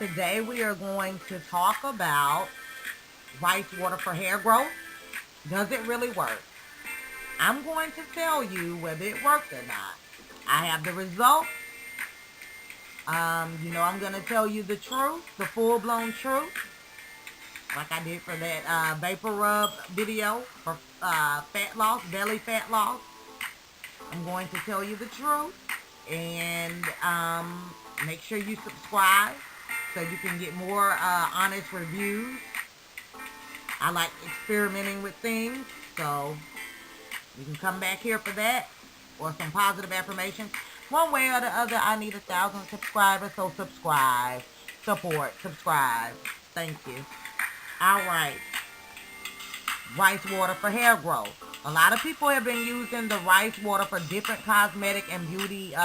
Today we are going to talk about rice water for hair growth. Does it really work? I'm going to tell you whether it works or not. I have the results. I'm going to tell you the truth, the full-blown truth, like I did for that vapor rub video for fat loss, belly fat loss. I'm going to tell you the truth, and make sure you subscribe so you can get more honest reviews. I like experimenting with things, so you can come back here for that or some positive affirmations. One way or the other, I need 1,000 subscribers, so subscribe, support, subscribe. Thank you. All right, rice water for hair growth. A lot of people have been using the rice water for different cosmetic and beauty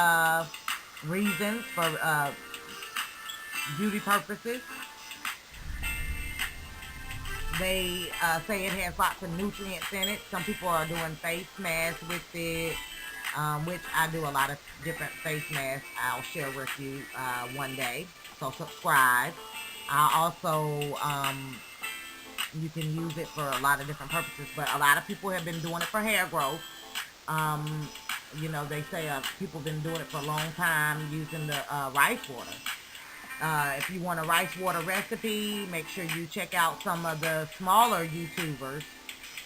reasons, for beauty purposes. They say it has lots of nutrients in it. Some people are doing face masks with it, which I do a lot of different face masks. I'll share with you one day. So subscribe. I also, you can use it for a lot of different purposes, but a lot of people have been doing it for hair growth. They say people have been doing it for a long time using the rice water. If you want a rice water recipe, make sure you check out some of the smaller YouTubers,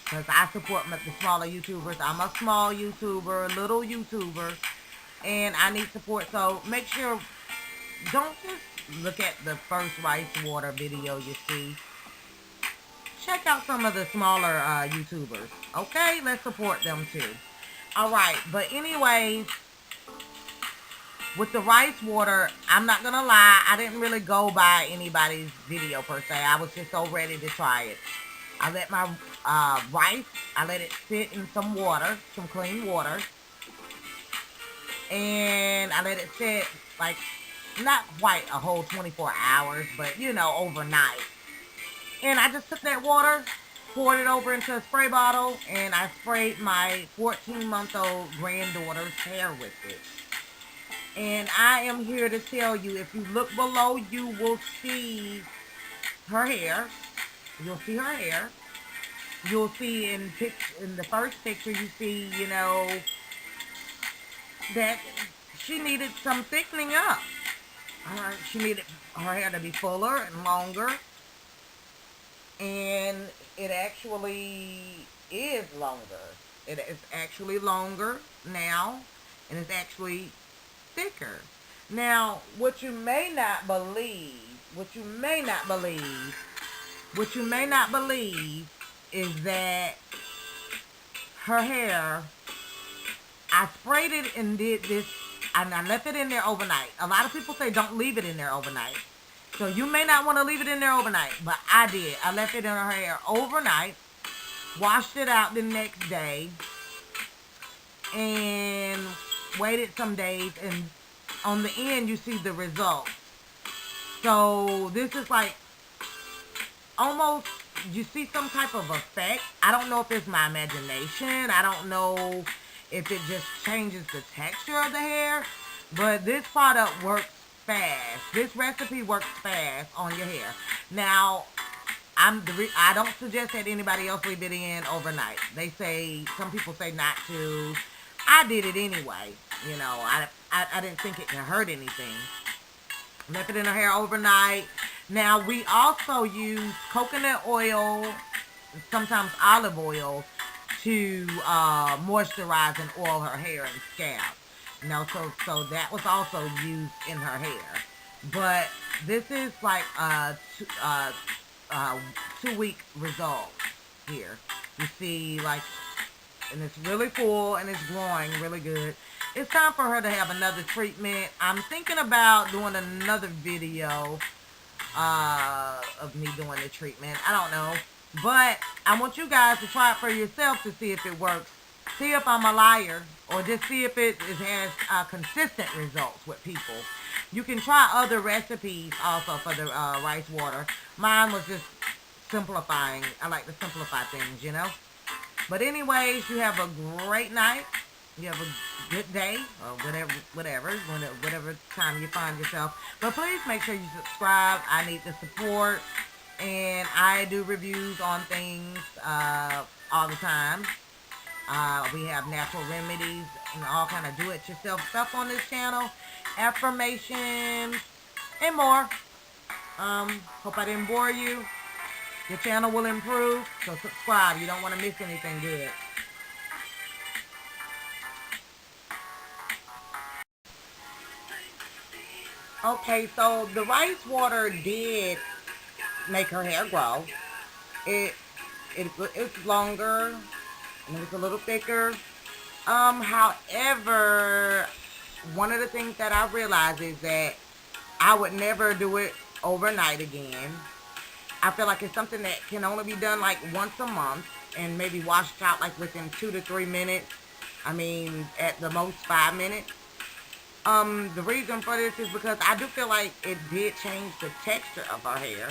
because I support the smaller YouTubers. I'm a small YouTuber, little YouTuber, and I need support. So make sure, don't just look at the first rice water video you see. Check out some of the smaller YouTubers. Okay, let's support them too. All right, but anyways, with the rice water, I'm not going to lie, I didn't really go by anybody's video per se. I was just so ready to try it. I let my rice, I let it sit in some water, some clean water. And I let it sit, like, not quite a whole 24 hours, but, overnight. And I just took that water, poured it over into a spray bottle, and I sprayed my 14-month-old granddaughter's hair with it. And I am here to tell you, if you look below, you will see her hair. You'll see her hair. You'll see in the first picture, you see, that she needed some thickening up. She needed her hair to be fuller and longer. And it actually is longer. It is actually longer now. And it's actually thicker. Now, what you may not believe is that her hair, I sprayed it and did this, and I left it in there overnight. A lot of people say don't leave it in there overnight. So you may not want to leave it in there overnight, but I did. I left it in her hair overnight, washed it out the next day, and waited some days, and on the end you see the results. So this is like almost, you see some type of effect. I don't know if it's my imagination. I don't know if it just changes the texture of the hair, but this product works fast. This recipe works fast on your hair. Now, I don't suggest that anybody else leave it in overnight. Some people say not to. I did it anyway. I didn't think it could hurt anything. Left it in her hair overnight. Now, we also use coconut oil, sometimes olive oil, to moisturize and oil her hair and scalp. So that was also used in her hair. But this is like a 2-week result here. You see, and it's really full and it's growing really good. It's time for her to have another treatment. I'm thinking about doing another video of me doing the treatment. I don't know. But I want you guys to try it for yourself to see if it works. See if I'm a liar, or just see if it has consistent results with people. You can try other recipes also for the rice water. Mine was just simplifying. I like to simplify things, But anyways, you have a great night. You have a good day or whatever time you find yourself. But please make sure you subscribe. I need the support, and I do reviews on things all the time. We have natural remedies and all kind of do-it-yourself stuff on this channel, affirmations, and more. Hope I didn't bore you. Your channel will improve, so subscribe. You don't want to miss anything good. Okay, so the rice water did make her hair grow. It it's longer and it was a little thicker. However, one of the things that I realized is that I would never do it overnight again. I feel like it's something that can only be done like once a month and maybe washed out like within 2 to 3 minutes. I mean, at the most 5 minutes. The reason for this is because I do feel like it did change the texture of her hair,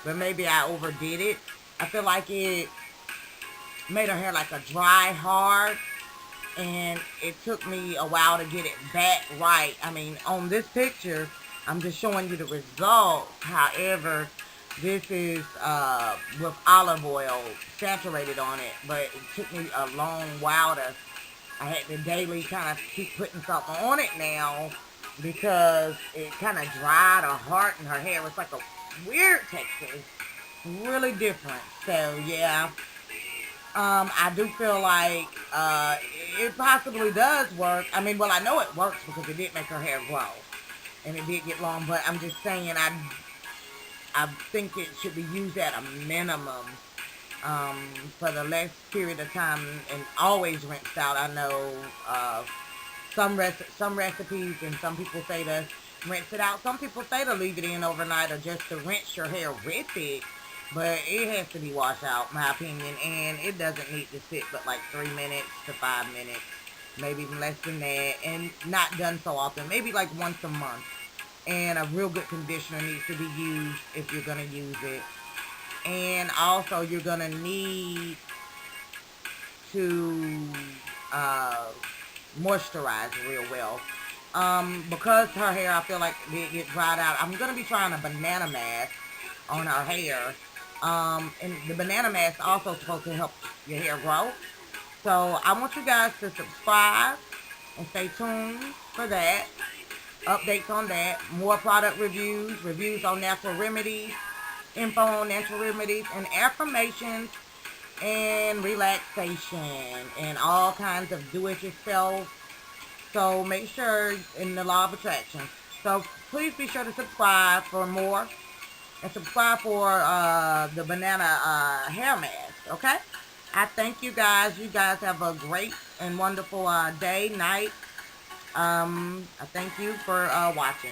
but maybe I overdid it. I feel like it made her hair like a dry, hard, and it took me a while to get it back right. I mean, on this picture, I'm just showing you the results. However, this is with olive oil saturated on it, but it took me a long while to. I had to daily kind of keep putting something on it now because it kind of dried or hardened her hair. It's like a weird texture. It's really different. So yeah, I do feel like it possibly does work. I mean, well, I know it works because it did make her hair grow and it did get long. But I'm just saying, I think it should be used at a minimum for the less period of time and always rinsed out. I know some recipes and some people say to rinse it out. Some people say to leave it in overnight or just to rinse your hair with it. But it has to be washed out, my opinion, and it doesn't need to sit but like 3 minutes to 5 minutes, maybe even less than that, and not done so often, maybe like once a month. And a real good conditioner needs to be used if you're going to use it. And also, you're going to need to uh, moisturize real well. Because her hair, I feel like did get dried out, I'm going to be trying a banana mask on her hair. And the banana mask also supposed to help your hair grow. So I want you guys to subscribe and stay tuned for that. Updates on that. More product reviews, reviews on natural remedies, info on natural remedies, and affirmations, and relaxation, and all kinds of do-it-yourself. So make sure in the law of attraction. So please be sure to subscribe for more. And subscribe for the banana hair mask, okay? I thank you guys. You guys have a great and wonderful day, night. I thank you for watching.